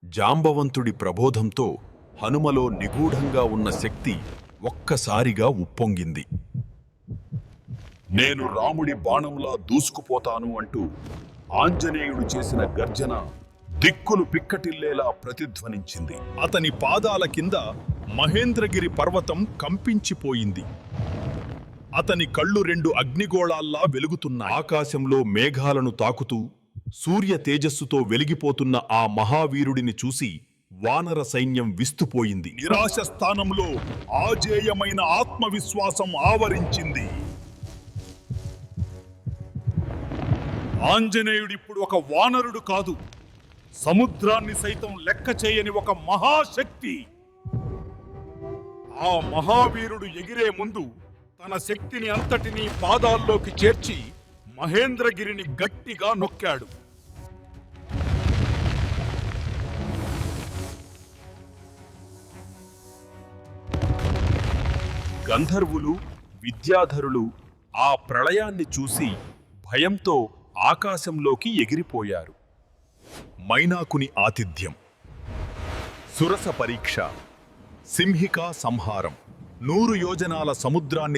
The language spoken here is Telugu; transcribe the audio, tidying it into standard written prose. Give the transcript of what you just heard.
జాంబవంతుడి ప్రబోధంతో హనుమలో నిగూఢంగా ఉన్న శక్తి ఒక్కసారిగా ఉప్పొంగింది. నేను రాముడి బాణంలా దూసుకుపోతాను అంటూ ఆంజనేయుడు చేసిన గర్జన దిక్కులు పిక్కటిల్లేలా ప్రతిధ్వనించింది. అతని పాదాల కింద మహేంద్రగిరి పర్వతం కంపించిపోయింది. అతని కళ్ళు రెండు అగ్నిగోళాల్లా వెలుగుతున్నాయి. ఆకాశంలో మేఘాలను తాకుతూ సూర్య తేజస్సుతో వెలిగిపోతున్న ఆ మహావీరుడిని చూసి వానర సైన్యం విస్తుపోయింది. నిరాశ స్థానంలో ఆజేయమైన ఆత్మవిశ్వాసం ఆవరించింది. ఆంజనేయుడిప్పుడు ఒక వానరుడు కాదు, సముద్రాన్ని సైతం లెక్క చేయని ఒక మహాశక్తి. ఆ మహావీరుడు ఎగిరే ముందు తన శక్తిని అంతటినీ పాదాల్లోకి చేర్చి మహేంద్రగిరిని గట్టిగా నొక్కాడు. గంధర్వులు, విద్యాధరులు ఆ ప్రళయాన్ని చూసి భయంతో ఆకాశంలోకి ఎగిరిపోయారు. మైనాకుని ఆతిథ్యం, సురస పరీక్ష, సింహికా సంహారం, 100 యోజనాల సముద్రాన్ని